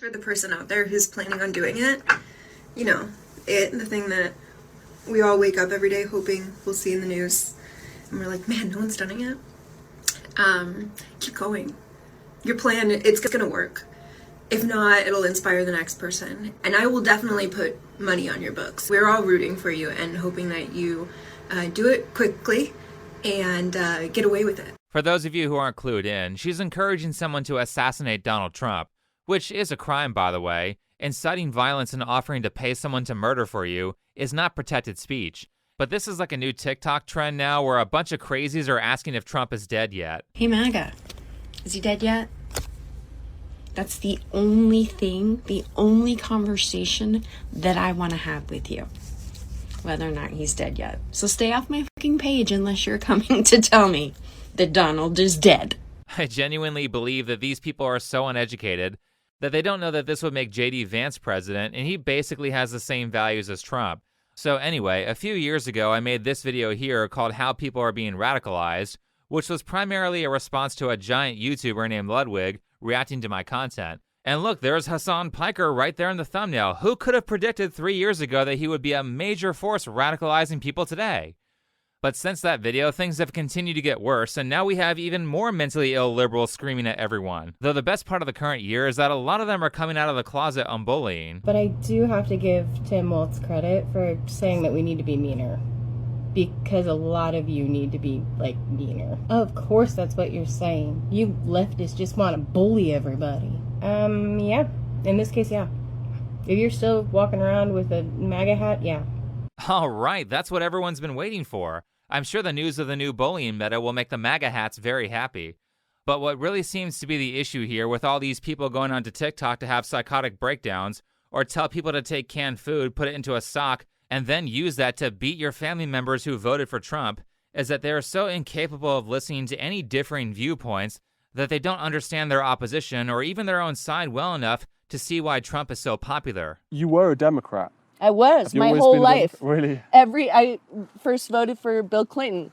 For the person out there who's planning on doing it, the thing that we all wake up every day hoping we'll see in the news, and we're like, man, no one's done it yet. Keep going. Your plan, it's gonna work. If not, it'll inspire the next person. And I will definitely put money on your books. We're all rooting for you and hoping that you do it quickly and get away with it. For those of you who aren't clued in, she's encouraging someone to assassinate Donald Trump, which is a crime, by the way. Inciting violence and offering to pay someone to murder for you is not protected speech. But this is like a new TikTok trend now where a bunch of crazies are asking if Trump is dead yet. Hey MAGA, is he dead yet? That's the only thing, the only conversation that I want to have with you. Whether or not he's dead yet. So stay off my fucking page unless you're coming to tell me that Donald is dead. I genuinely believe that these people are so uneducated that they don't know that this would make J.D. Vance president, and he basically has the same values as Trump. So anyway, a few years ago, I made this video here called How People Are Being Radicalized, which was primarily a response to a giant YouTuber named Ludwig reacting to my content. And look, there's Hassan Piker right there in the thumbnail. Who could have predicted 3 years ago that he would be a major force radicalizing people today? But since that video, things have continued to get worse, and now we have even more mentally ill liberals screaming at everyone. Though the best part of the current year is that a lot of them are coming out of the closet on bullying. But I do have to give Tim Waltz credit for saying that we need to be meaner. Because a lot of you need to be, meaner. Of course that's what you're saying. You leftists just want to bully everybody. Yeah. In this case, yeah. If you're still walking around with a MAGA hat, yeah. All right, that's what everyone's been waiting for. I'm sure the news of the new bullying meta will make the MAGA hats very happy. But what really seems to be the issue here with all these people going onto TikTok to have psychotic breakdowns or tell people to take canned food, put it into a sock, and then use that to beat your family members who voted for Trump is that they are so incapable of listening to any differing viewpoints that they don't understand their opposition or even their own side well enough to see why Trump is so popular. You were a Democrat. I was my whole life. Really? I first voted for Bill Clinton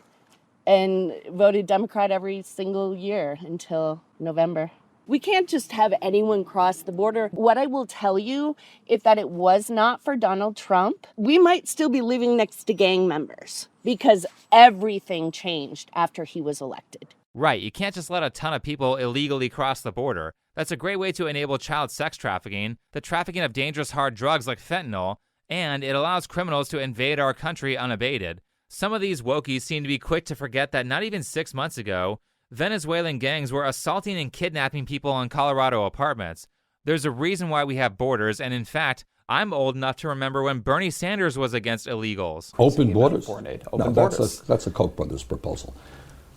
and voted Democrat every single year until November. We can't just have anyone cross the border. What I will tell you, if that it was not for Donald Trump, we might still be living next to gang members because everything changed after he was elected. Right, you can't just let a ton of people illegally cross the border. That's a great way to enable child sex trafficking, the trafficking of dangerous hard drugs like fentanyl, and it allows criminals to invade our country unabated. Some of these wokies seem to be quick to forget that not even 6 months ago, Venezuelan gangs were assaulting and kidnapping people in Colorado apartments. There's a reason why we have borders, and in fact, I'm old enough to remember when Bernie Sanders was against illegals. Open borders? Foreign aid. No, that's a Koch brothers proposal.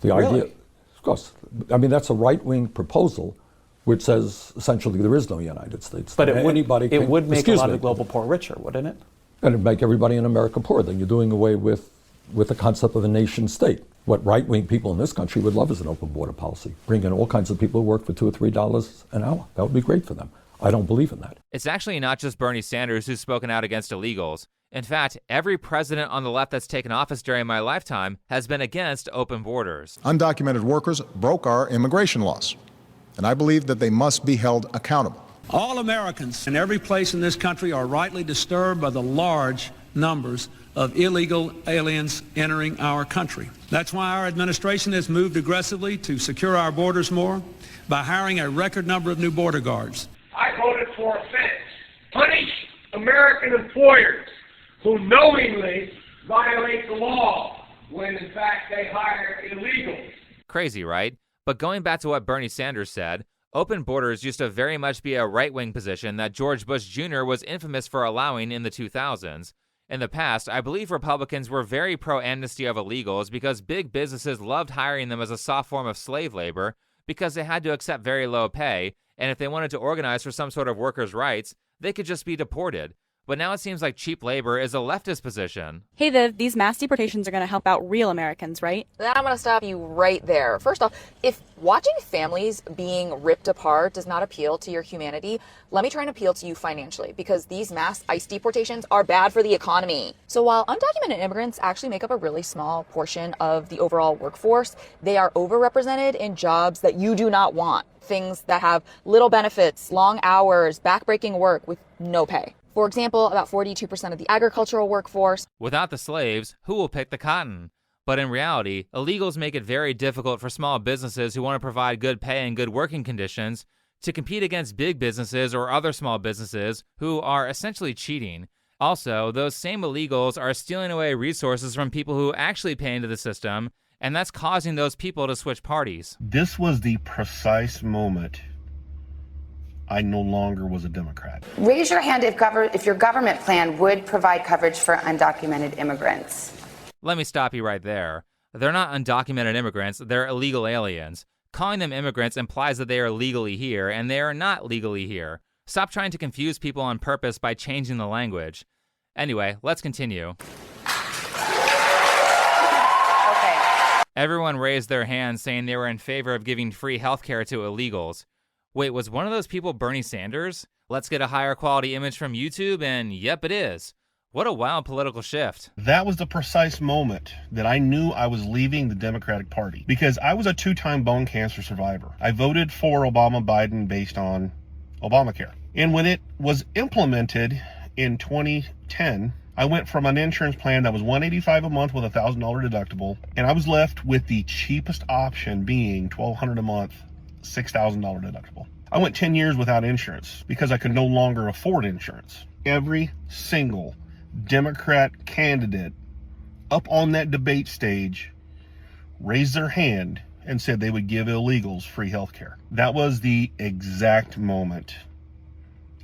The Really? idea, of course, I mean, that's a right-wing proposal which says essentially there is no United States. But it would make a lot of me. the global poor richer, wouldn't it? And it'd make everybody in America poor. Then you're doing away with the concept of a nation state. What right-wing people in this country would love is an open border policy. Bring in all kinds of people who work for $2 or $3 an hour. That would be great for them. I don't believe in that. It's actually not just Bernie Sanders who's spoken out against illegals. In fact, every president on the left that's taken office during my lifetime has been against open borders. Undocumented workers broke our immigration laws, and I believe that they must be held accountable. All Americans in every place in this country are rightly disturbed by the large numbers of illegal aliens entering our country. That's why our administration has moved aggressively to secure our borders more by hiring a record number of new border guards. I voted for a fence. Punish American employers who knowingly violate the law when in fact they hire illegals. Crazy, right? But going back to what Bernie Sanders said, open borders used to very much be a right-wing position that George Bush Jr. was infamous for allowing in the 2000s. In the past, I believe Republicans were very pro-amnesty of illegals because big businesses loved hiring them as a soft form of slave labor because they had to accept very low pay, and if they wanted to organize for some sort of workers' rights, they could just be deported. But now it seems like cheap labor is a leftist position. Hey Viv, these mass deportations are going to help out real Americans, right? Then I'm going to stop you right there. First off, if watching families being ripped apart does not appeal to your humanity, let me try and appeal to you financially, because these mass ICE deportations are bad for the economy. So while undocumented immigrants actually make up a really small portion of the overall workforce, they are overrepresented in jobs that you do not want. Things that have little benefits, long hours, backbreaking work with no pay. For example, about 42% of the agricultural workforce. Without the slaves, who will pick the cotton? But in reality, illegals make it very difficult for small businesses who want to provide good pay and good working conditions to compete against big businesses or other small businesses who are essentially cheating. Also, those same illegals are stealing away resources from people who actually pay into the system, and that's causing those people to switch parties. This was the precise moment I no longer was a Democrat. Raise your hand if your government plan would provide coverage for undocumented immigrants. Let me stop you right there. They're not undocumented immigrants, they're illegal aliens. Calling them immigrants implies that they are legally here, and they are not legally here. Stop trying to confuse people on purpose by changing the language. Anyway, let's continue. Okay. Everyone raised their hands saying they were in favor of giving free healthcare to illegals. Wait, was one of those people Bernie Sanders? Let's get a higher quality image from YouTube, and yep, it is. What a wild political shift. That was the precise moment that I knew I was leaving the Democratic Party, because I was a 2-time bone cancer survivor. I voted for Obama-Biden based on Obamacare. And when it was implemented in 2010, I went from an insurance plan that was $185 a month with a $1,000 deductible, and I was left with the cheapest option being $1,200 a month, $6,000 deductible. I went 10 years without insurance because I could no longer afford insurance. Every single Democrat candidate up on that debate stage raised their hand and said they would give illegals free health care. That was the exact moment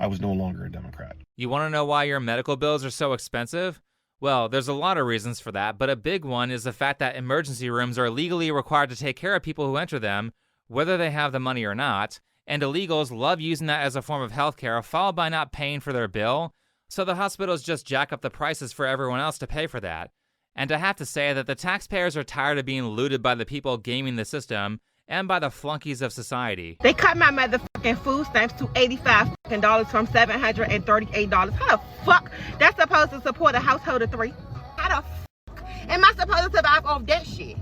I was no longer a Democrat. You want to know why your medical bills are so expensive? Well, there's a lot of reasons for that, but a big one is the fact that emergency rooms are legally required to take care of people who enter them, whether they have the money or not, and illegals love using that as a form of healthcare, followed by not paying for their bill, so the hospitals just jack up the prices for everyone else to pay for that. And I have to say that the taxpayers are tired of being looted by the people gaming the system and by the flunkies of society. They cut my motherfucking food stamps to $85 from $738. How the fuck that's supposed to support a household of 3? How the fuck am I supposed to survive off that shit?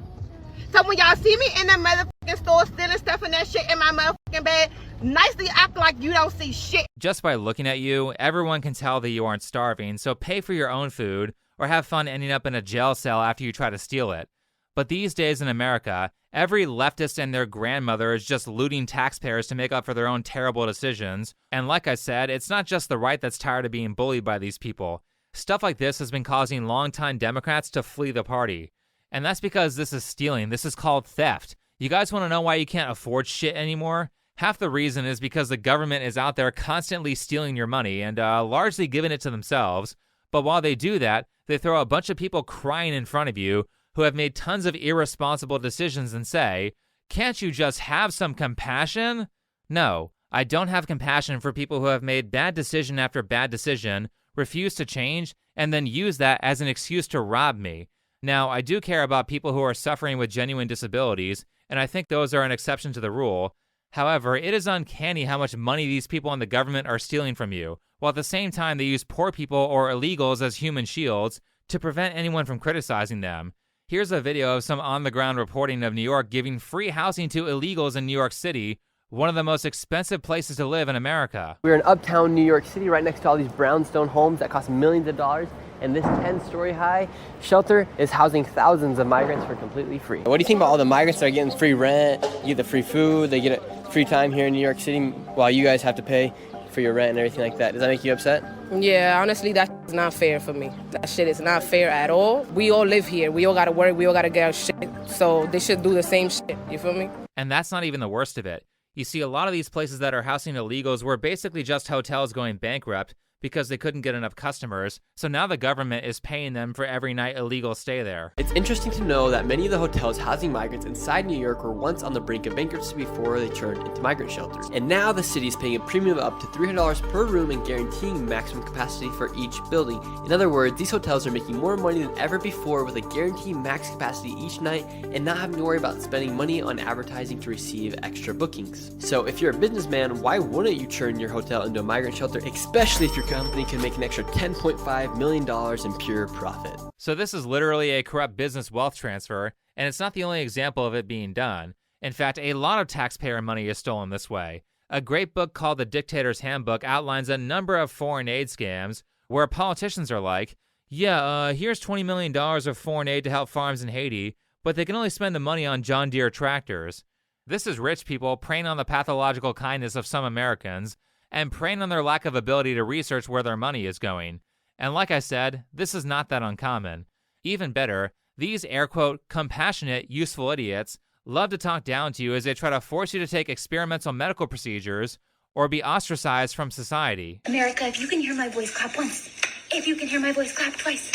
So when y'all see me in the motherfucking store stealing stuff and that shit in my motherfucking bed, nicely act like you don't see shit. Just by looking at you, everyone can tell that you aren't starving, so pay for your own food or have fun ending up in a jail cell after you try to steal it. But these days in America, every leftist and their grandmother is just looting taxpayers to make up for their own terrible decisions. And like I said, it's not just the right that's tired of being bullied by these people. Stuff like this has been causing longtime Democrats to flee the party. And that's because this is stealing. This is called theft. You guys want to know why you can't afford shit anymore? Half the reason is because the government is out there constantly stealing your money and largely giving it to themselves. But while they do that, they throw a bunch of people crying in front of you who have made tons of irresponsible decisions and say, can't you just have some compassion? No, I don't have compassion for people who have made bad decision after bad decision, refuse to change, and then use that as an excuse to rob me. Now, I do care about people who are suffering with genuine disabilities, and I think those are an exception to the rule. However, it is uncanny how much money these people in the government are stealing from you, while at the same time they use poor people or illegals as human shields to prevent anyone from criticizing them. Here's a video of some on-the-ground reporting of New York giving free housing to illegals in New York City, one of the most expensive places to live in America. We're in uptown New York City, right next to all these brownstone homes that cost millions of dollars, and this 10-story high shelter is housing thousands of migrants for completely free. What do you think about all the migrants that are getting free rent, you get the free food, they get free time here in New York City, while you guys have to pay for your rent and everything like that? Does that make you upset? Yeah, honestly, that's not fair for me. That shit is not fair at all. We all live here. We all gotta work. We all gotta get our shit. So they should do the same shit. You feel me? And that's not even the worst of it. You see, a lot of these places that are housing illegals were basically just hotels going bankrupt because they couldn't get enough customers, so now the government is paying them for every night illegal stay there. It's interesting to know that many of the hotels housing migrants inside New York were once on the brink of bankruptcy before they turned into migrant shelters. And now the city is paying a premium of up to $300 per room and guaranteeing maximum capacity for each building. In other words, these hotels are making more money than ever before with a guaranteed max capacity each night and not having to worry about spending money on advertising to receive extra bookings. So if you're a businessman, why wouldn't you turn your hotel into a migrant shelter, especially if your company can make an extra $10.5 million in pure profit? So this is literally a corrupt business wealth transfer, and it's not the only example of it being done. In fact, a lot of taxpayer money is stolen this way. A great book called The Dictator's Handbook outlines a number of foreign aid scams where politicians are like, yeah, here's $20 million of foreign aid to help farms in Haiti, but they can only spend the money on John Deere tractors. This is rich people preying on the pathological kindness of some Americans and preying on their lack of ability to research where their money is going. And like I said, this is not that uncommon. Even better, these air quote, compassionate, useful idiots love to talk down to you as they try to force you to take experimental medical procedures or be ostracized from society. America, if you can hear my voice, clap once. If you can hear my voice, clap twice.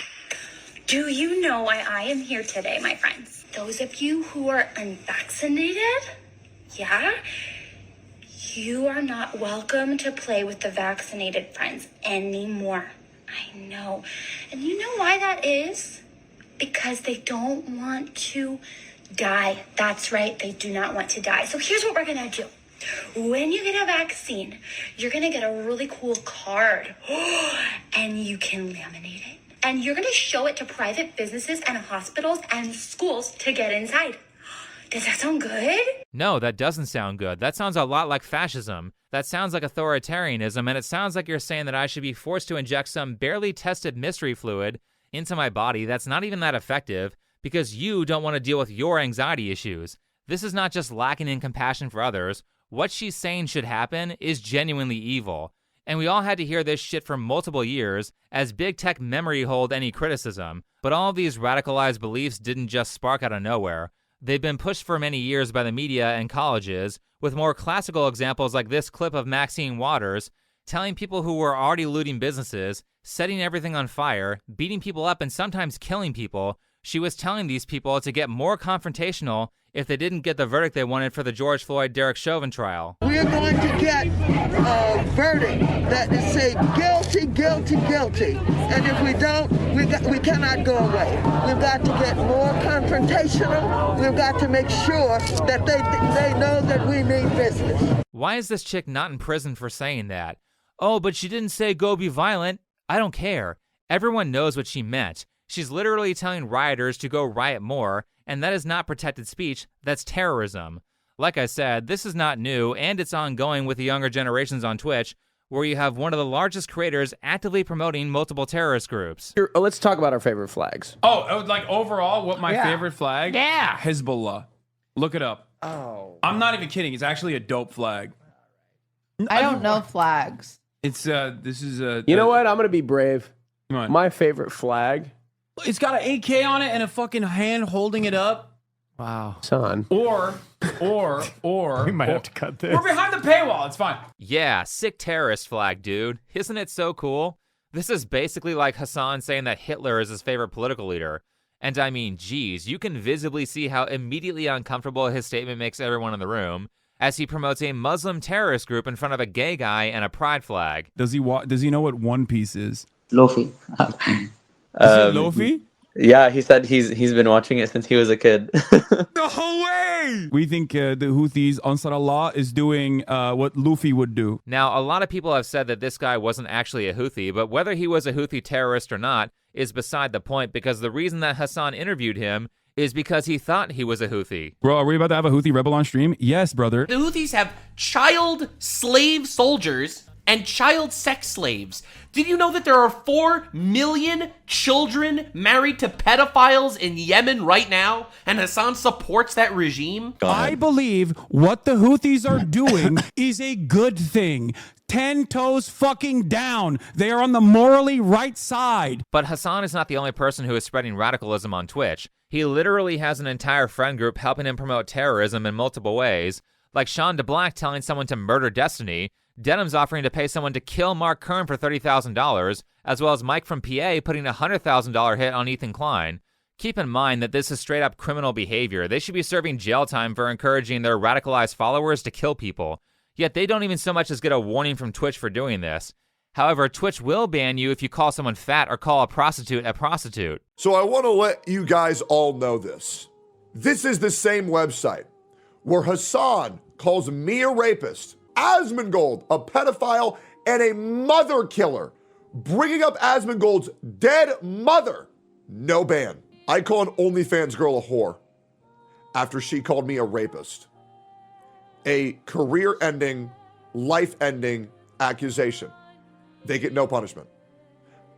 Do you know why I am here today, my friends? Those of you who are unvaccinated, yeah, you are not welcome to play with the vaccinated friends anymore. I know. And you know why that is? Because they don't want to die. That's right, they do not want to die. So here's what we're gonna do. When you get a vaccine, you're gonna get a really cool card and you can laminate it. And you're gonna show it to private businesses and hospitals and schools to get inside. Does that sound good? No, that doesn't sound good. That sounds a lot like fascism. That sounds like authoritarianism, and it sounds like you're saying that I should be forced to inject some barely tested mystery fluid into my body that's not even that effective because you don't want to deal with your anxiety issues. This is not just lacking in compassion for others. What she's saying should happen is genuinely evil. And we all had to hear this shit for multiple years as big tech memory hold any criticism. But all of these radicalized beliefs didn't just spark out of nowhere. They've been pushed for many years by the media and colleges, with more classical examples like this clip of Maxine Waters telling people who were already looting businesses, setting everything on fire, beating people up, and sometimes killing people. She was telling these people to get more confrontational if they didn't get the verdict they wanted for the George Floyd Derek Chauvin trial. We're going to get a verdict that is say guilty, guilty, guilty. And if we don't, we cannot go away. We've got to get more confrontational. We've got to make sure that they know that we mean business. Why is this chick not in prison for saying that? Oh, but she didn't say go be violent. I don't care. Everyone knows what she meant. She's literally telling rioters to go riot more, and that is not protected speech, that's terrorism. Like I said, this is not new, and it's ongoing with the younger generations on Twitch, where you have one of the largest creators actively promoting multiple terrorist groups. Let's talk about our favorite flags. Oh, like overall, what my favorite flag? Yeah. Hezbollah. Look it up. Oh. I'm not even kidding. It's actually a dope flag. I don't know flags. It's, this is a... You know what? I'm going to be brave. Come on. My favorite flag... It's got an AK on it and a fucking hand holding it up. Wow. Son. Or... We might have to cut this. We're behind the paywall. It's fine. Yeah, sick terrorist flag, dude. Isn't it so cool? This is basically like Hassan saying that Hitler is his favorite political leader. And I mean, geez, you can visibly see how immediately uncomfortable his statement makes everyone in the room as he promotes a Muslim terrorist group in front of a gay guy and a pride flag. Does he know what One Piece is? Lofi. Is it Lofi? Yeah, he said he's been watching it since he was a kid. No way! We think the Houthis, Ansar Allah, is doing what Luffy would do. Now, a lot of people have said that this guy wasn't actually a Houthi, but whether he was a Houthi terrorist or not is beside the point, because the reason that Hassan interviewed him is because he thought he was a Houthi. Bro, are we about to have a Houthi rebel on stream? Yes, brother. The Houthis have child slave soldiers and child sex slaves. Did you know that there are 4 million children married to pedophiles in Yemen right now? And Hassan supports that regime? I believe what the Houthis are doing is a good thing. 10 toes fucking down. They are on the morally right side. But Hassan is not the only person who is spreading radicalism on Twitch. He literally has an entire friend group helping him promote terrorism in multiple ways, like Sean DeBlack telling someone to murder Destiny, Denham's offering to pay someone to kill Mark Kern for $30,000, as well as Mike from PA putting a $100,000 hit on Ethan Klein. Keep in mind that this is straight-up criminal behavior. They should be serving jail time for encouraging their radicalized followers to kill people. Yet they don't even so much as get a warning from Twitch for doing this. However, Twitch will ban you if you call someone fat or call a prostitute a prostitute. So I want to let you guys all know this. This is the same website where Hassan calls me a rapist, Asmongold a pedophile, and a mother killer, bringing up Asmongold's dead mother. No ban. I call an OnlyFans girl a whore after she called me a rapist. A career-ending, life-ending accusation. They get no punishment.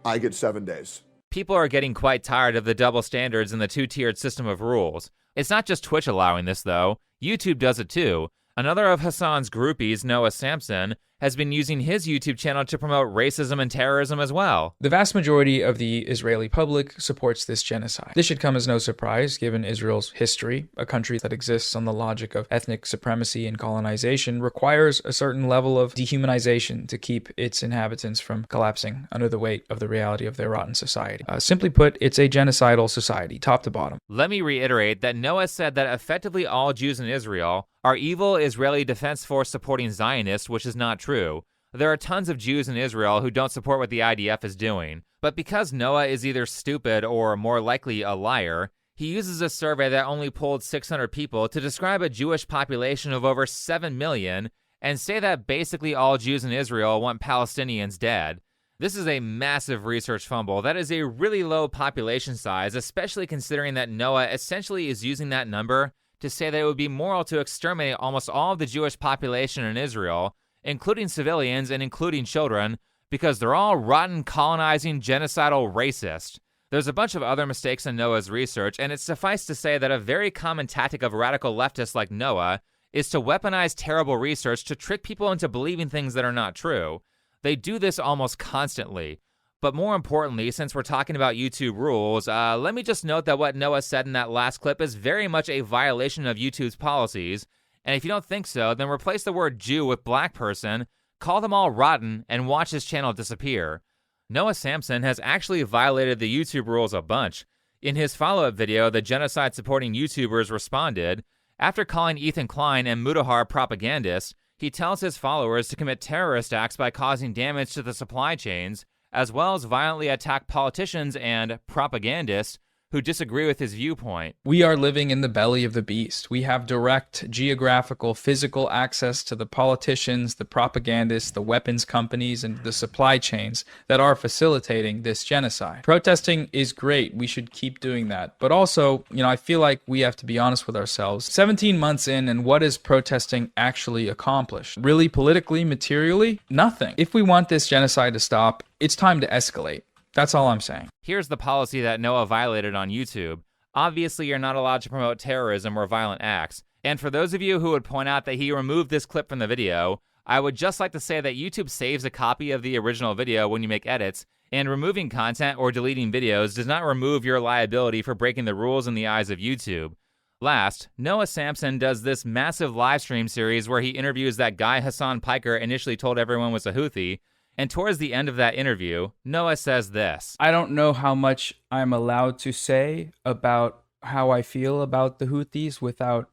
I get 7 days. People are getting quite tired of the double standards and the two-tiered system of rules. It's not just Twitch allowing this, though. YouTube does it too. Another of Hassan's groupies, Noah Sampson, has been using his YouTube channel to promote racism and terrorism as well. The vast majority of the Israeli public supports this genocide. This should come as no surprise given Israel's history. A country that exists on the logic of ethnic supremacy and colonization requires a certain level of dehumanization to keep its inhabitants from collapsing under the weight of the reality of their rotten society. Simply put, it's a genocidal society, top to bottom. Let me reiterate that Noah said that effectively all Jews in Israel are evil Israeli Defense Force supporting Zionists, which is not true. There are tons of Jews in Israel who don't support what the IDF is doing. But because Noah is either stupid or more likely a liar, he uses a survey that only polled 600 people to describe a Jewish population of over 7 million and say that basically all Jews in Israel want Palestinians dead. This is a massive research fumble. That is a really low population size, especially considering that Noah essentially is using that number to say that it would be moral to exterminate almost all of the Jewish population in Israel, including civilians and including children, because they're all rotten, colonizing, genocidal racists. There's a bunch of other mistakes in Noah's research, and it's suffice to say that a very common tactic of radical leftists like Noah is to weaponize terrible research to trick people into believing things that are not true. They do this almost constantly. But more importantly, since we're talking about YouTube rules, let me just note that what Noah said in that last clip is very much a violation of YouTube's policies. And if you don't think so, then replace the word Jew with black person, call them all rotten, and watch his channel disappear. Noah Sampson has actually violated the YouTube rules a bunch. In his follow-up video, the genocide-supporting YouTubers responded. After calling Ethan Klein and Mudahar propagandists, he tells his followers to commit terrorist acts by causing damage to the supply chains, as well as violently attack politicians and propagandists who disagree with his viewpoint. We are living in the belly of the beast. We have direct geographical, physical access to the politicians, the propagandists, the weapons companies, and the supply chains that are facilitating this genocide. Protesting is great. We should keep doing that. But also, I feel like we have to be honest with ourselves. 17 months in, and what is protesting actually accomplished? Really, politically, materially? Nothing. If we want this genocide to stop, it's time to escalate. That's all I'm saying. Here's the policy that Noah violated on YouTube. Obviously, you're not allowed to promote terrorism or violent acts. And for those of you who would point out that he removed this clip from the video, I would just like to say that YouTube saves a copy of the original video when you make edits, and removing content or deleting videos does not remove your liability for breaking the rules in the eyes of YouTube. Last, Noah Sampson does this massive live stream series where he interviews that guy Hassan Piker initially told everyone was a Houthi. And towards the end of that interview, Noah says this. I don't know how much I'm allowed to say about how I feel about the Houthis without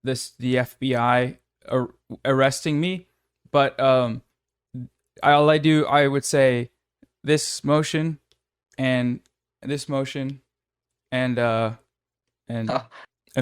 the FBI arresting me. But all I would say this motion and this motion and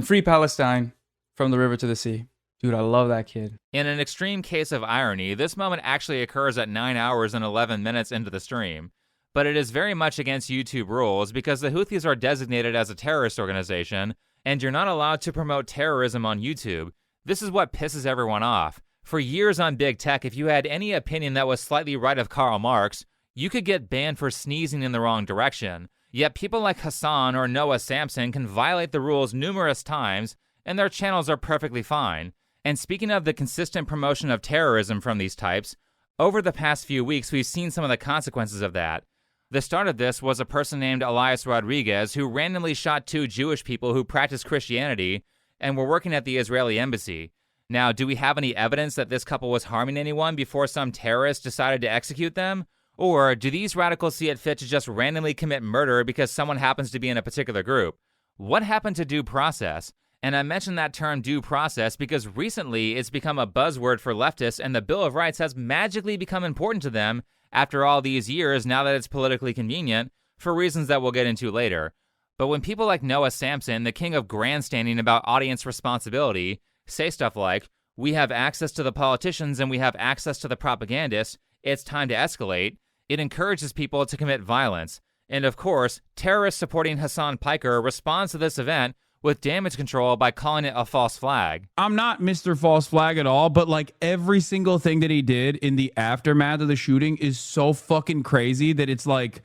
free Palestine from the river to the sea. Dude, I love that kid. In an extreme case of irony, this moment actually occurs at 9 hours and 11 minutes into the stream. But it is very much against YouTube rules because the Houthis are designated as a terrorist organization, and you're not allowed to promote terrorism on YouTube. This is what pisses everyone off. For years on Big Tech, if you had any opinion that was slightly right of Karl Marx, you could get banned for sneezing in the wrong direction. Yet people like Hassan or Noah Sampson can violate the rules numerous times, and their channels are perfectly fine. And speaking of the consistent promotion of terrorism from these types, over the past few weeks, we've seen some of the consequences of that. The start of this was a person named Elias Rodriguez who randomly shot 2 Jewish people who practiced Christianity and were working at the Israeli embassy. Now, do we have any evidence that this couple was harming anyone before some terrorist decided to execute them? Or do these radicals see it fit to just randomly commit murder because someone happens to be in a particular group? What happened to due process? And I mentioned that term due process because recently it's become a buzzword for leftists, and the Bill of Rights has magically become important to them after all these years now that it's politically convenient, for reasons that we'll get into later. But when people like Noah Samson, the king of grandstanding about audience responsibility, say stuff like, we have access to the politicians and we have access to the propagandists, it's time to escalate, it encourages people to commit violence. And of course, terrorists supporting Hassan Piker responds to this event with damage control by calling it a false flag. I'm not Mr. False Flag at all, but like every single thing that he did in the aftermath of the shooting is so fucking crazy that it's like,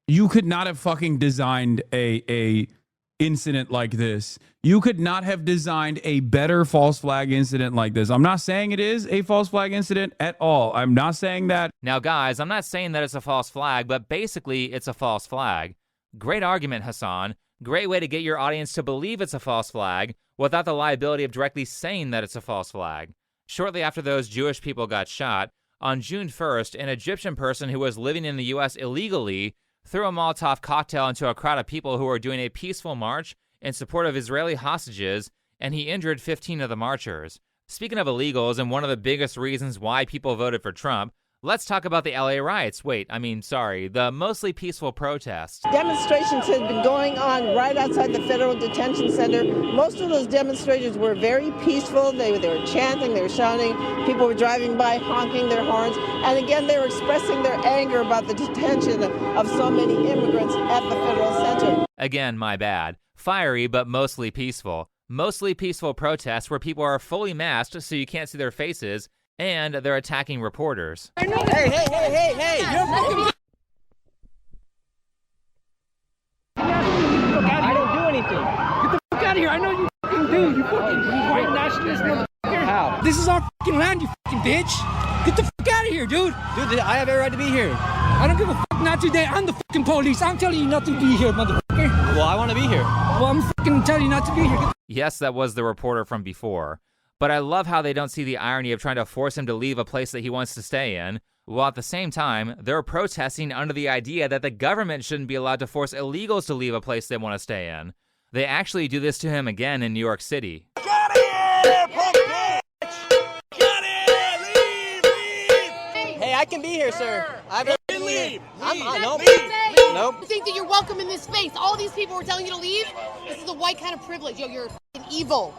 you could not have fucking designed a incident like this. You could not have designed a better false flag incident like this. I'm not saying it is a false flag incident at all. I'm not saying that. Now, guys, I'm not saying that it's a false flag, but basically it's a false flag. Great argument, Hassan. Great way to get your audience to believe it's a false flag without the liability of directly saying that it's a false flag. Shortly after those Jewish people got shot, on June 1st, an Egyptian person who was living in the U.S. illegally threw a Molotov cocktail into a crowd of people who were doing a peaceful march in support of Israeli hostages, and he injured 15 of the marchers. Speaking of illegals and one of the biggest reasons why people voted for Trump, let's talk about the LA riots. The mostly peaceful protests. Demonstrations have been going on right outside the Federal Detention Center. Most of those demonstrators were very peaceful. They were chanting, they were shouting. People were driving by honking their horns. And again, they were expressing their anger about the detention of so many immigrants at the Federal Center. Again, my bad. Fiery, but mostly peaceful. Mostly peaceful protests where people are fully masked so you can't see their faces, and they're attacking reporters. Hey! You're fucking... I didn't do anything. Get the fuck out of here. I know you fucking do. You fucking white nationalist motherfucker. How? This is our fucking land, you fucking bitch. Get the fuck out of here, dude. Dude, I have every right to be here. I don't give a fuck, not today. I'm the fucking police. I'm telling you not to be here, motherfucker. Well, I want to be here. Well, I'm fucking telling you not to be here. Yes, that was the reporter from before. But I love how they don't see the irony of trying to force him to leave a place that he wants to stay in, while at the same time, they're protesting under the idea that the government shouldn't be allowed to force illegals to leave a place they want to stay in. They actually do this to him again in New York City. Get here, punk bitch! Get here! Leave! Hey, I can be here, sir. Leave! Nope. Nope. You think that you're welcome in this space? All these people were telling you to leave? This is a white kind of privilege. Yo, you're evil.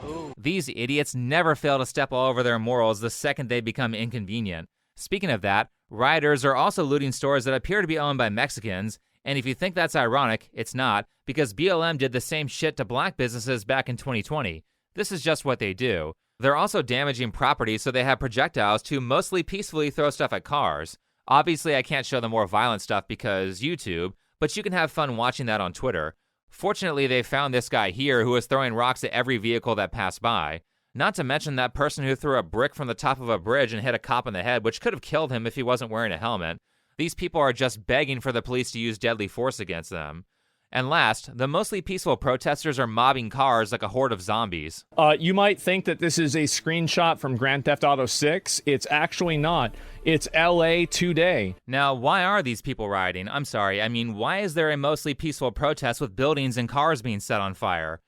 Ooh. These idiots never fail to step all over their morals the second they become inconvenient. Speaking of that, rioters are also looting stores that appear to be owned by Mexicans, and if you think that's ironic, it's not, because BLM did the same shit to black businesses back in 2020. This is just what they do. They're also damaging property, so they have projectiles to mostly peacefully throw stuff at cars. Obviously, I can't show the more violent stuff because YouTube, but you can have fun watching that on Twitter. Fortunately, they found this guy here who was throwing rocks at every vehicle that passed by. Not to mention that person who threw a brick from the top of a bridge and hit a cop in the head, which could have killed him if he wasn't wearing a helmet. These people are just begging for the police to use deadly force against them. And last, the mostly peaceful protesters are mobbing cars like a horde of zombies. You might think that this is a screenshot from Grand Theft Auto 6. It's actually not. It's LA today. Now, why are these people rioting? Why is there a mostly peaceful protest with buildings and cars being set on fire?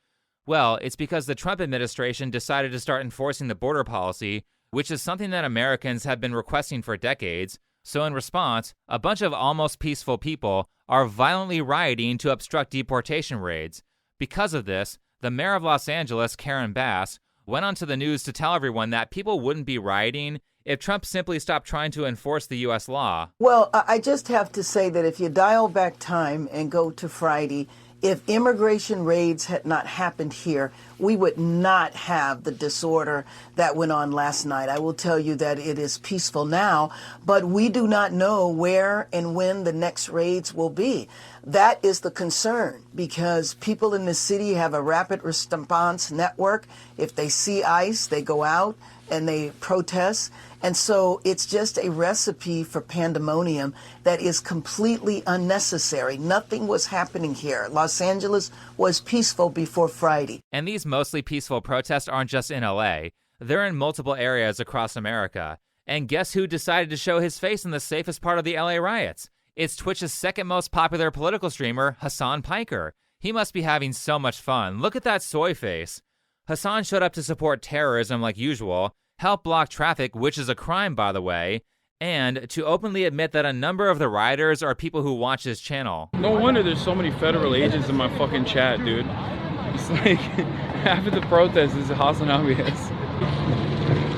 Well, it's because the Trump administration decided to start enforcing the border policy, which is something that Americans have been requesting for decades. So in response, a bunch of almost peaceful people are violently rioting to obstruct deportation raids. Because of this, the mayor of Los Angeles, Karen Bass, went onto the news to tell everyone that people wouldn't be rioting if Trump simply stopped trying to enforce the U.S. law. Well, I just have to say that if you dial back time and go to Friday, if immigration raids had not happened here, we would not have the disorder that went on last night. I will tell you that it is peaceful now, but we do not know where and when the next raids will be. That is the concern, because people in the city have a rapid response network. If they see ICE, they go out and they protest. And so it's just a recipe for pandemonium that is completely unnecessary. Nothing was happening here. Los Angeles was peaceful before Friday. And these mostly peaceful protests aren't just in LA. They're in multiple areas across America. And guess who decided to show his face in the safest part of the LA riots? It's Twitch's second most popular political streamer, Hassan Piker. He must be having so much fun. Look at that soy face. Hassan showed up to support terrorism like usual, help block traffic, which is a crime, by the way, and to openly admit that a number of the rioters are people who watch his channel. No wonder there's so many federal agents in my fucking chat, dude. It's like half of the protest is Hassan Abias.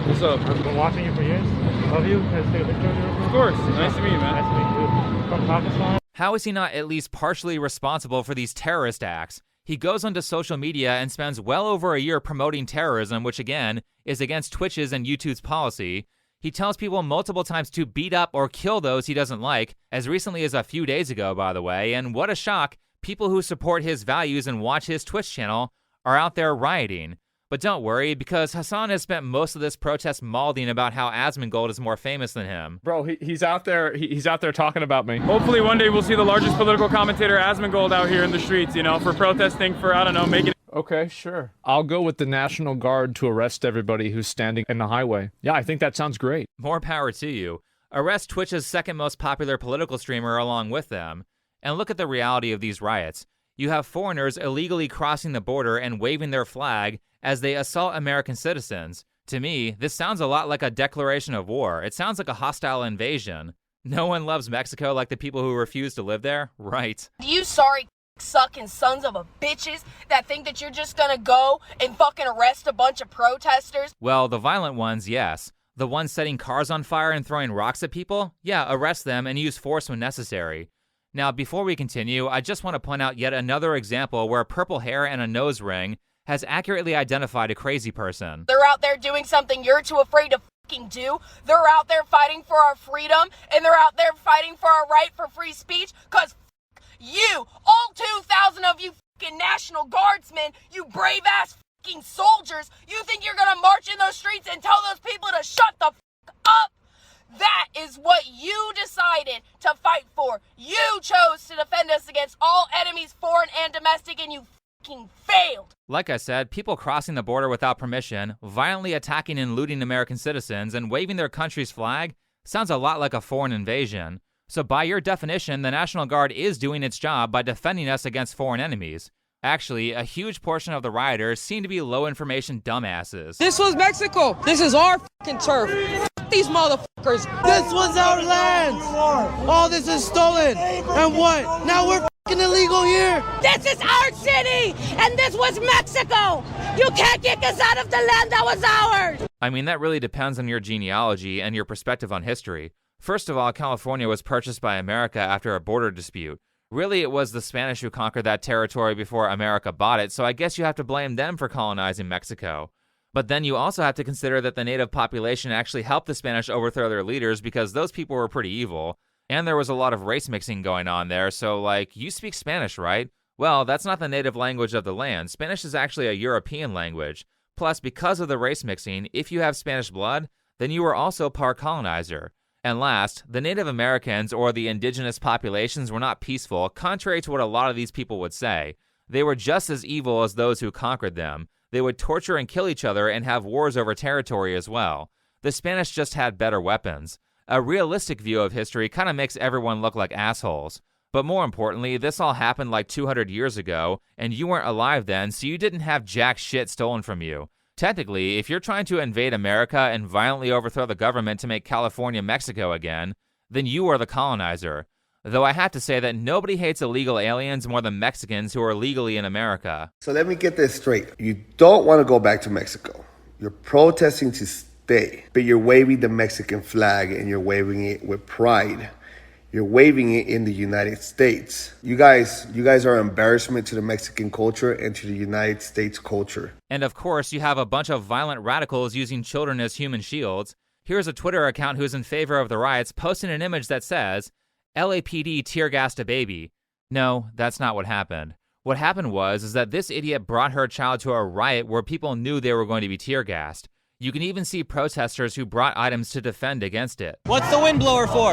What's up? I've been watching you for years. Love you. Can I take a picture of you? Of course. Nice to meet you, man. Nice to meet you. From Pakistan. How is he not at least partially responsible for these terrorist acts? He goes onto social media and spends well over a year promoting terrorism, which again is against Twitch's and YouTube's policy. He tells people multiple times to beat up or kill those he doesn't like, as recently as a few days ago, by the way. And what a shock, people who support his values and watch his Twitch channel are out there rioting. But don't worry, because Hassan has spent most of this protest malding about how Asmongold is more famous than him. Bro, he's out there. He's out there talking about me. Hopefully one day we'll see the largest political commentator, Asmongold, out here in the streets, you know, for protesting, for, I don't know, making... Okay, sure. I'll go with the National Guard to arrest everybody who's standing in the highway. Yeah, I think that sounds great. More power to you. Arrest Twitch's second most popular political streamer along with them. And look at the reality of these riots. You have foreigners illegally crossing the border and waving their flag as they assault American citizens. To me, this sounds a lot like a declaration of war. It sounds like a hostile invasion. No one loves Mexico like the people who refuse to live there? Right. You sorry sucking sons of a bitches that think that you're just gonna go and fucking arrest a bunch of protesters? Well, the violent ones, yes. The ones setting cars on fire and throwing rocks at people? Yeah, arrest them and use force when necessary. Now, before we continue, I just want to point out yet another example where purple hair and a nose ring has accurately identified a crazy person. They're out there doing something you're too afraid to fucking do. They're out there fighting for our freedom, and they're out there fighting for our right for free speech, cause you, all 2,000 of you fucking National Guardsmen, you brave ass fucking soldiers, you think you're gonna march in those streets and tell those people to shut the fuck up? That is what you decided to fight for. You chose to defend us against all enemies, foreign and domestic, and you fucking failed. Like I said, people crossing the border without permission, violently attacking and looting American citizens, and waving their country's flag sounds a lot like a foreign invasion. So by your definition, the National Guard is doing its job by defending us against foreign enemies. Actually, a huge portion of the rioters seem to be low-information dumbasses. This was Mexico. This is our fucking turf. F these motherfuckers. This was our land. All this is stolen. And what? Now we're fucking illegal here. This is our city, and this was Mexico. You can't kick us out of the land that was ours. I mean, that really depends on your genealogy and your perspective on history. First of all, California was purchased by America after a border dispute. Really, it was the Spanish who conquered that territory before America bought it, so I guess you have to blame them for colonizing Mexico. But then you also have to consider that the native population actually helped the Spanish overthrow their leaders because those people were pretty evil. And there was a lot of race mixing going on there, so like, you speak Spanish, right? Well, that's not the native language of the land. Spanish is actually a European language. Plus, because of the race mixing, if you have Spanish blood, then you are also part colonizer. And last, the Native Americans or the indigenous populations were not peaceful, contrary to what a lot of these people would say. They were just as evil as those who conquered them. They would torture and kill each other and have wars over territory as well. The Spanish just had better weapons. A realistic view of history kind of makes everyone look like assholes. But more importantly, this all happened like 200 years ago, and you weren't alive then, so you didn't have jack shit stolen from you. Technically, if you're trying to invade America and violently overthrow the government to make California Mexico again, then you are the colonizer. Though I have to say that nobody hates illegal aliens more than Mexicans who are legally in America. So let me get this straight. You don't want to go back to Mexico. You're protesting to stay, but you're waving the Mexican flag and you're waving it with pride. You're waving it in the United States. You guys are an embarrassment to the Mexican culture and to the United States culture. And of course, you have a bunch of violent radicals using children as human shields. Here's a Twitter account who's in favor of the riots posting an image that says, LAPD tear gassed a baby. No, that's not what happened. What happened was that this idiot brought her child to a riot where people knew they were going to be tear gassed. You can even see protesters who brought items to defend against it. What's the windblower for?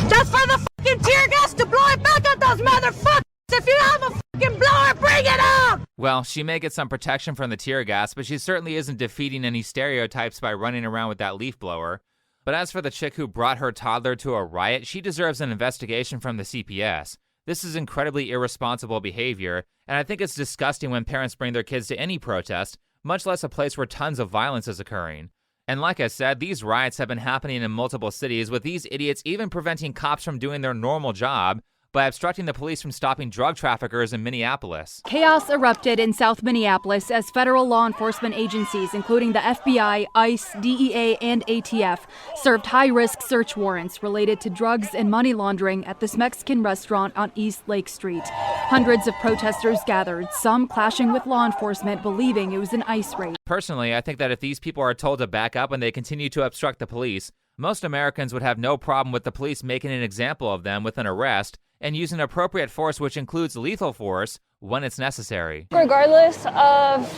Just for the fucking tear gas to blow it back at those motherfuckers! If you have a fucking blower, bring it up! Well, she may get some protection from the tear gas, but she certainly isn't defeating any stereotypes by running around with that leaf blower. But as for the chick who brought her toddler to a riot, she deserves an investigation from the CPS. This is incredibly irresponsible behavior, and I think it's disgusting when parents bring their kids to any protest, much less a place where tons of violence is occurring. And like I said, these riots have been happening in multiple cities, with these idiots even preventing cops from doing their normal job by obstructing the police from stopping drug traffickers in Minneapolis. Chaos erupted in South Minneapolis as federal law enforcement agencies, including the FBI, ICE, DEA, and ATF, served high-risk search warrants related to drugs and money laundering at this Mexican restaurant on East Lake Street. Hundreds of protesters gathered, some clashing with law enforcement, believing it was an ICE raid. Personally, I think that if these people are told to back up and they continue to obstruct the police, most Americans would have no problem with the police making an example of them with an arrest and using appropriate force, which includes lethal force, when it's necessary. Regardless of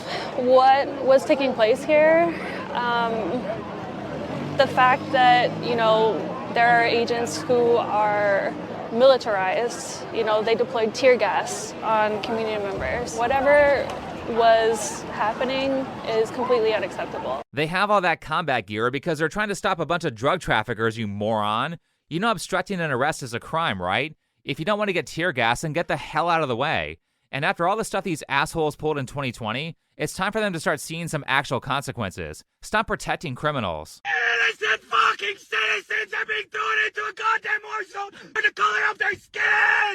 what was taking place here, the fact that, there are agents who are militarized, they deployed tear gas on community members. Whatever was happening is completely unacceptable. They have all that combat gear because they're trying to stop a bunch of drug traffickers, you moron. You know obstructing an arrest is a crime, right? If you don't want to get tear gas, then get the hell out of the way. And after all the stuff these assholes pulled in 2020, it's time for them to start seeing some actual consequences. Stop protecting criminals. Innocent fucking citizens are being thrown into a goddamn war zone for the color of their skin!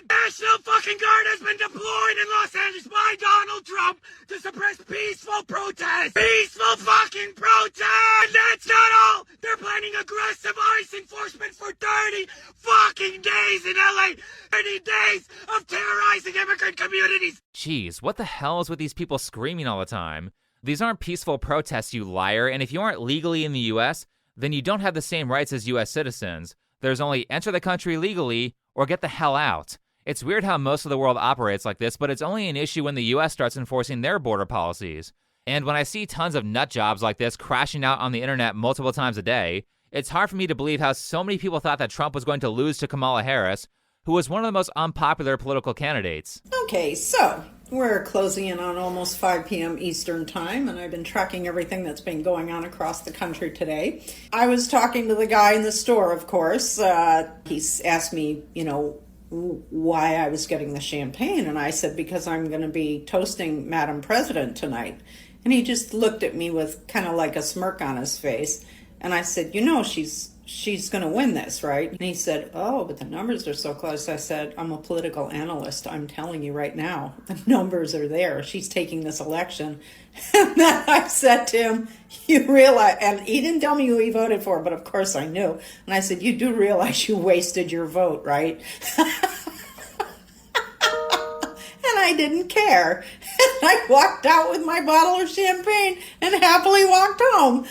National fucking Guard has been deployed in Los Angeles by Donald Trump to suppress peaceful protests! Peaceful fucking protests! And that's not all! They're planning aggressive ICE enforcement for 30 fucking days in LA! 30 days of terrorizing immigrant communities! Jeez, what the hell is with these people screaming all the time? These aren't peaceful protests, you liar, and if you aren't legally in the US, then you don't have the same rights as US citizens. There's only enter the country legally or get the hell out. It's weird how most of the world operates like this, but it's only an issue when the US starts enforcing their border policies. And when I see tons of nut jobs like this crashing out on the internet multiple times a day, it's hard for me to believe how so many people thought that Trump was going to lose to Kamala Harris, who was one of the most unpopular political candidates. Okay, so we're closing in on almost 5 p.m. Eastern time, and I've been tracking everything that's been going on across the country today. I was talking to the guy in the store, of course. He asked me, why I was getting the champagne, and I said, because I'm going to be toasting Madam President tonight. And he just looked at me with kind of like a smirk on his face, and I said, she's going to win this, right? And he said, oh, but the numbers are so close. I said, I'm a political analyst. I'm telling you right now, the numbers are there. She's taking this election. And then I said to him, you realize, and he didn't tell me who he voted for, but of course I knew. And I said, you do realize you wasted your vote, right? And I didn't care. And I walked out with my bottle of champagne and happily walked home.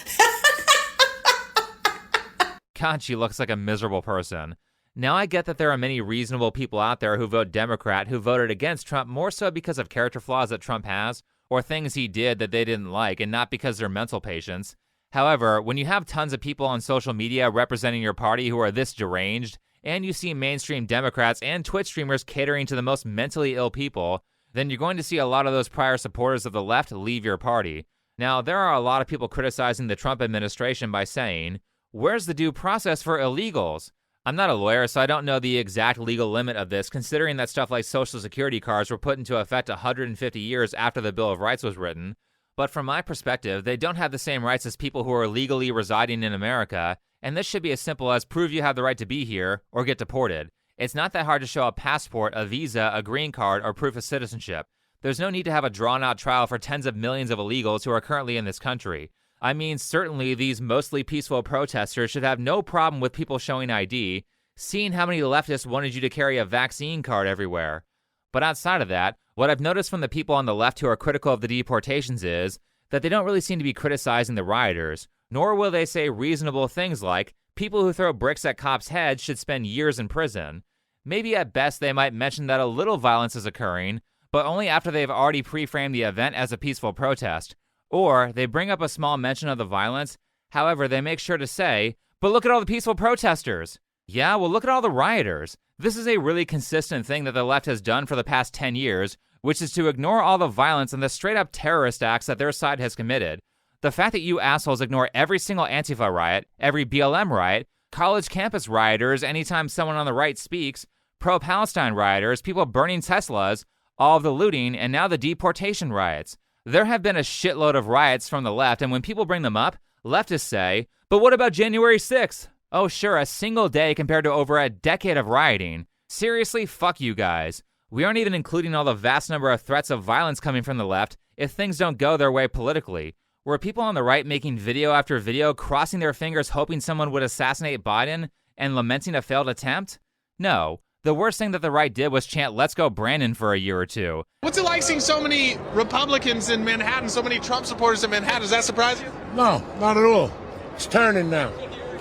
God, she looks like a miserable person. Now I get that there are many reasonable people out there who vote Democrat who voted against Trump more so because of character flaws that Trump has or things he did that they didn't like and not because they're mental patients. However, when you have tons of people on social media representing your party who are this deranged, and you see mainstream Democrats and Twitch streamers catering to the most mentally ill people, then you're going to see a lot of those prior supporters of the left leave your party. Now, there are a lot of people criticizing the Trump administration by saying, where's the due process for illegals? I'm not a lawyer, so I don't know the exact legal limit of this, considering that stuff like Social Security cards were put into effect 150 years after the Bill of Rights was written. But from my perspective, they don't have the same rights as people who are legally residing in America, and this should be as simple as prove you have the right to be here or get deported. It's not that hard to show a passport, a visa, a green card, or proof of citizenship. There's no need to have a drawn-out trial for tens of millions of illegals who are currently in this country. I mean, certainly these mostly peaceful protesters should have no problem with people showing ID, seeing how many leftists wanted you to carry a vaccine card everywhere. But outside of that, what I've noticed from the people on the left who are critical of the deportations is that they don't really seem to be criticizing the rioters, nor will they say reasonable things like, people who throw bricks at cops' heads should spend years in prison. Maybe at best they might mention that a little violence is occurring, but only after they've already pre-framed the event as a peaceful protest. Or they bring up a small mention of the violence, however, they make sure to say, but look at all the peaceful protesters. Yeah, well, look at all the rioters. This is a really consistent thing that the left has done for the past 10 years, which is to ignore all the violence and the straight-up terrorist acts that their side has committed. The fact that you assholes ignore every single Antifa riot, every BLM riot, college campus rioters anytime someone on the right speaks, pro-Palestine rioters, people burning Teslas, all of the looting, and now the deportation riots. There have been a shitload of riots from the left, and when people bring them up, leftists say, but what about January 6th? Oh sure, a single day compared to over a decade of rioting. Seriously, fuck you guys. We aren't even including all the vast number of threats of violence coming from the left if things don't go their way politically. Were people on the right making video after video, crossing their fingers hoping someone would assassinate Biden and lamenting a failed attempt? No. The worst thing that the right did was chant, "Let's go Brandon" for a year or two. What's it like seeing so many Republicans in Manhattan, so many Trump supporters in Manhattan? Does that surprise you? No, not at all. It's turning now.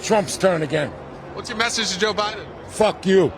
Trump's turn again. What's your message to Joe Biden? Fuck you.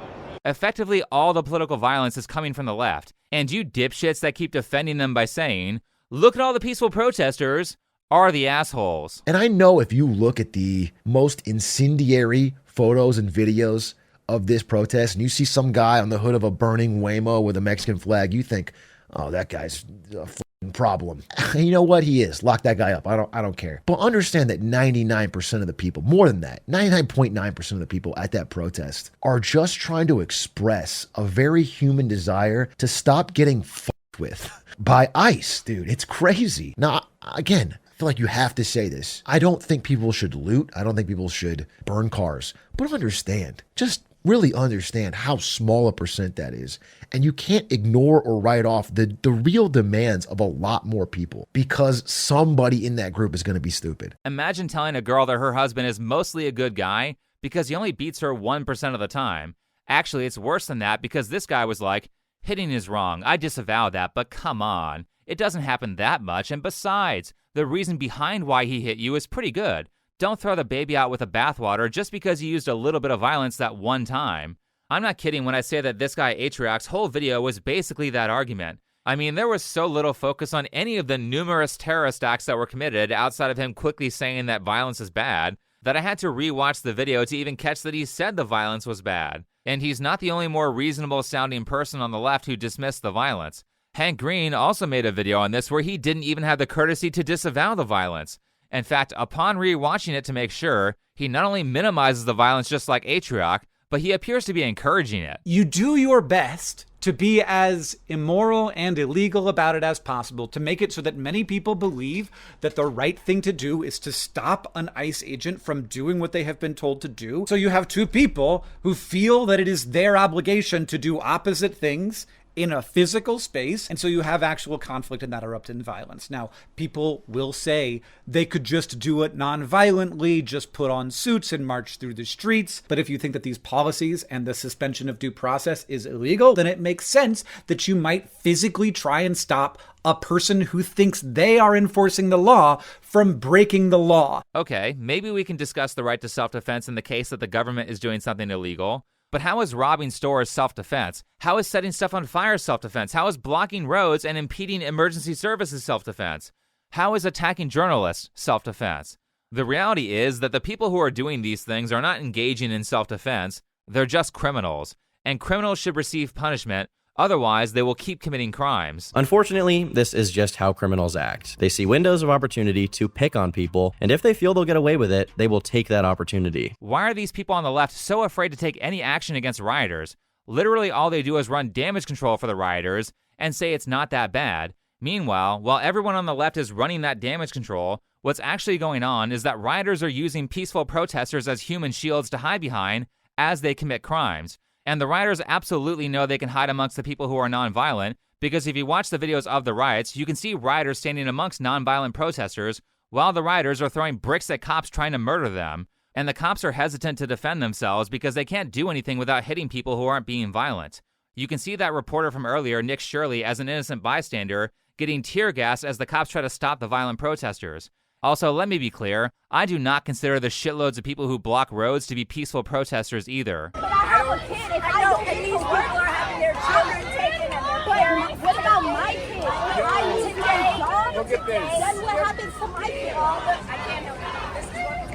Effectively, all the political violence is coming from the left. And you dipshits that keep defending them by saying, look at all the peaceful protesters, are the assholes. And I know if you look at the most incendiary photos and videos of this protest and you see some guy on the hood of a burning Waymo with a Mexican flag, you think, oh, that guy's a f***ing problem. You know what? He is. Lock that guy up. I don't care. But understand that 99% of the people, more than that, 99.9% of the people at that protest are just trying to express a very human desire to stop getting fucked with by ICE, dude. It's crazy. Now, again, I feel like you have to say this. I don't think people should loot. I don't think people should burn cars. But understand, just really understand how small a percent that is. And you can't ignore or write off the real demands of a lot more people because somebody in that group is going to be stupid. Imagine telling a girl that her husband is mostly a good guy because he only beats her 1% of the time. Actually, it's worse than that because this guy was like, hitting is wrong. I disavow that, but come on. It doesn't happen that much. And besides, the reason behind why he hit you is pretty good. Don't throw the baby out with the bathwater just because he used a little bit of violence that one time. I'm not kidding when I say that this guy Atriak's whole video was basically that argument. I mean, there was so little focus on any of the numerous terrorist acts that were committed outside of him quickly saying that violence is bad that I had to rewatch the video to even catch that he said the violence was bad. And he's not the only more reasonable sounding person on the left who dismissed the violence. Hank Green also made a video on this where he didn't even have the courtesy to disavow the violence. In fact, upon rewatching it to make sure, he not only minimizes the violence just like Atriak, but he appears to be encouraging it. You do your best to be as immoral and illegal about it as possible, to make it so that many people believe that the right thing to do is to stop an ICE agent from doing what they have been told to do. So you have two people who feel that it is their obligation to do opposite things in a physical space, and so you have actual conflict and that erupts in violence. Now, people will say they could just do it non-violently, just put on suits and march through the streets, but if you think that these policies and the suspension of due process is illegal, then it makes sense that you might physically try and stop a person who thinks they are enforcing the law from breaking the law. Okay, maybe we can discuss the right to self-defense in the case that the government is doing something illegal. But how is robbing stores self-defense? How is setting stuff on fire self-defense? How is blocking roads and impeding emergency services self-defense? How is attacking journalists self-defense? The reality is that the people who are doing these things are not engaging in self-defense. They're just criminals. And criminals should receive punishment. Otherwise, they will keep committing crimes. Unfortunately, this is just how criminals act. They see windows of opportunity to pick on people, and if they feel they'll get away with it, they will take that opportunity. Why are these people on the left so afraid to take any action against rioters? Literally, all they do is run damage control for the rioters and say it's not that bad. Meanwhile, while everyone on the left is running that damage control, what's actually going on is that rioters are using peaceful protesters as human shields to hide behind as they commit crimes. And the rioters absolutely know they can hide amongst the people who are nonviolent, because if you watch the videos of the riots, you can see rioters standing amongst nonviolent protesters while the rioters are throwing bricks at cops trying to murder them. And the cops are hesitant to defend themselves because they can't do anything without hitting people who aren't being violent. You can see that reporter from earlier, Nick Shirley, as an innocent bystander, getting tear gassed as the cops try to stop the violent protesters. Also, let me be clear, I do not consider the shitloads of people who block roads to be peaceful protesters either. I have a kid. If I know that these people are having their children taken and their parents, what about my kids? I'm today like this. That's what happens to my kid. I can't help you.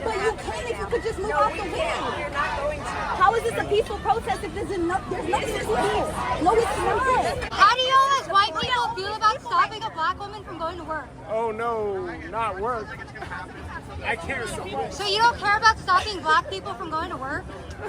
But you can if you could just move out the way. You're not going to. How is this a peaceful protest if there's nothing peaceful? No, it's not. How do y'all as white people feel about stopping a black woman from going to work? Oh no, not work. I care so much. So you don't care about stopping black people from going to work?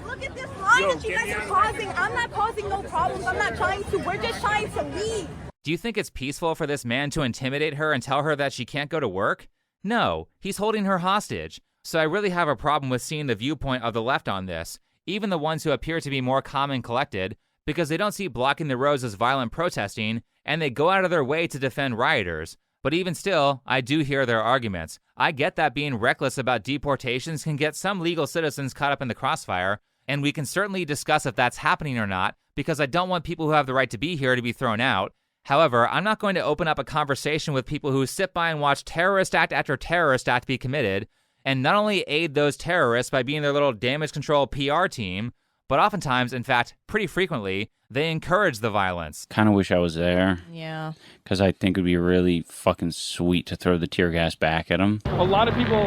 Look at this line that you guys are causing. I'm not causing no problems. I'm not trying to. We're just trying to leave. Do you think it's peaceful for this man to intimidate her and tell her that she can't go to work? No, he's holding her hostage. So I really have a problem with seeing the viewpoint of the left on this, even the ones who appear to be more calm and collected, because they don't see blocking the roads as violent protesting, and they go out of their way to defend rioters. But even still, I do hear their arguments. I get that being reckless about deportations can get some legal citizens caught up in the crossfire, and we can certainly discuss if that's happening or not, because I don't want people who have the right to be here to be thrown out. However, I'm not going to open up a conversation with people who sit by and watch terrorist act after terrorist act be committed, and not only aid those terrorists by being their little damage control PR team, but oftentimes, in fact, pretty frequently, they encourage the violence. Kind of wish I was there. Yeah. Because I think it would be really fucking sweet to throw the tear gas back at them. A lot of people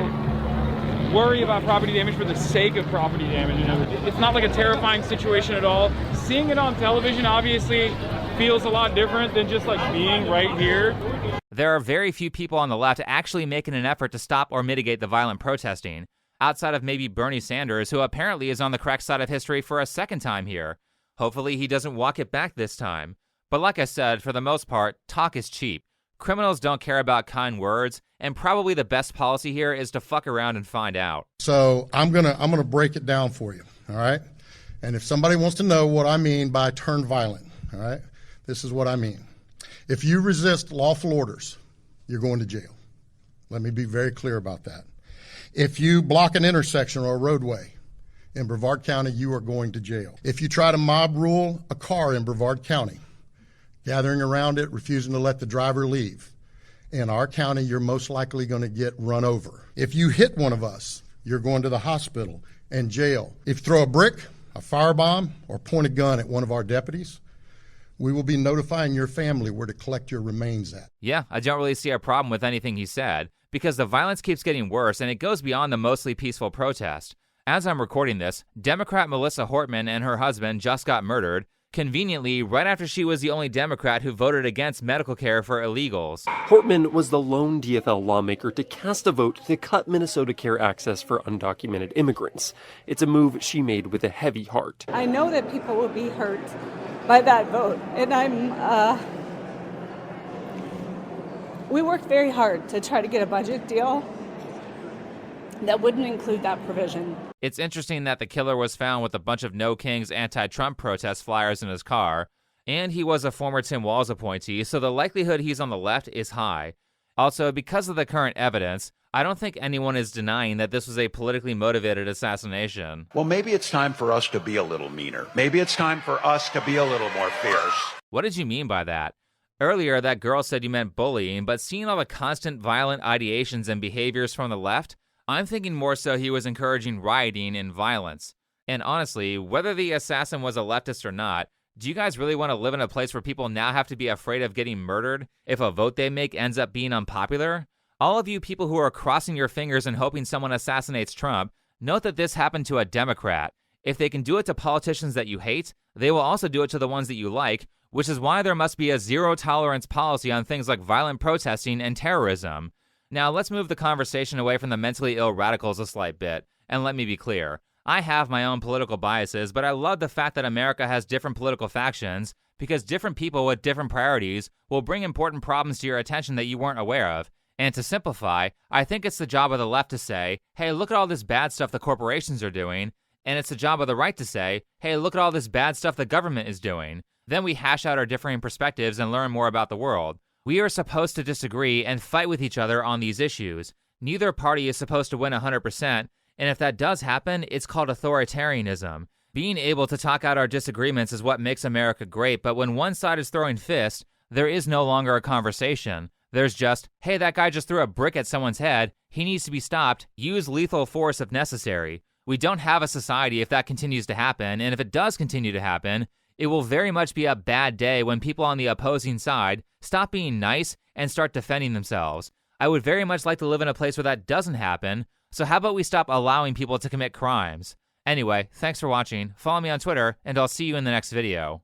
worry about property damage for the sake of property damage. You know, it's not like a terrifying situation at all. Seeing it on television obviously feels a lot different than just like being right here. There are very few people on the left actually making an effort to stop or mitigate the violent protesting, outside of maybe Bernie Sanders, who apparently is on the correct side of history for a second time here. Hopefully he doesn't walk it back this time. But like I said, for the most part, talk is cheap. Criminals don't care about kind words, and probably the best policy here is to fuck around and find out. So I'm gonna break it down for you, all right? And if somebody wants to know what I mean by turn violent, all right, this is what I mean. If you resist lawful orders, you're going to jail. Let me be very clear about that. If you block an intersection or a roadway in Brevard County, you are going to jail. If you try to mob rule a car in Brevard County, gathering around it, refusing to let the driver leave, in our county, you're most likely going to get run over. If you hit one of us, you're going to the hospital and jail. If you throw a brick, a firebomb, or point a gun at one of our deputies, we will be notifying your family where to collect your remains at. Yeah, I don't really see a problem with anything he said, because the violence keeps getting worse and it goes beyond the mostly peaceful protest. As I'm recording this, Democrat Melissa Hortman and her husband just got murdered, conveniently right after she was the only Democrat who voted against medical care for illegals. Hortman was the lone DFL lawmaker to cast a vote to cut Minnesota Care access for undocumented immigrants. It's a move she made with a heavy heart. I know that people will be hurt by that vote, and we worked very hard to try to get a budget deal that wouldn't include that provision. It's interesting that the killer was found with a bunch of No Kings anti-Trump protest flyers in his car, and he was a former Tim Walz appointee, so the likelihood he's on the left is high. Also, because of the current evidence, I don't think anyone is denying that this was a politically motivated assassination. Well, maybe it's time for us to be a little meaner. Maybe it's time for us to be a little more fierce. What did you mean by that? Earlier, that girl said you meant bullying, but seeing all the constant violent ideations and behaviors from the left, I'm thinking more so he was encouraging rioting and violence. And honestly, whether the assassin was a leftist or not, do you guys really want to live in a place where people now have to be afraid of getting murdered if a vote they make ends up being unpopular? All of you people who are crossing your fingers and hoping someone assassinates Trump, note that this happened to a Democrat. If they can do it to politicians that you hate, they will also do it to the ones that you like, which is why there must be a zero-tolerance policy on things like violent protesting and terrorism. Now, let's move the conversation away from the mentally ill radicals a slight bit, and let me be clear. I have my own political biases, but I love the fact that America has different political factions, because different people with different priorities will bring important problems to your attention that you weren't aware of. And to simplify, I think it's the job of the left to say, hey, look at all this bad stuff the corporations are doing, and it's the job of the right to say, hey, look at all this bad stuff the government is doing. Then we hash out our differing perspectives and learn more about the world. We are supposed to disagree and fight with each other on these issues. Neither party is supposed to win 100%, and if that does happen, it's called authoritarianism. Being able to talk out our disagreements is what makes America great, but when one side is throwing fists, there is no longer a conversation. There's just, hey, that guy just threw a brick at someone's head, he needs to be stopped, use lethal force if necessary. We don't have a society if that continues to happen, and if it does continue to happen, it will very much be a bad day when people on the opposing side stop being nice and start defending themselves. I would very much like to live in a place where that doesn't happen, so how about we stop allowing people to commit crimes? Anyway, thanks for watching, follow me on Twitter, and I'll see you in the next video.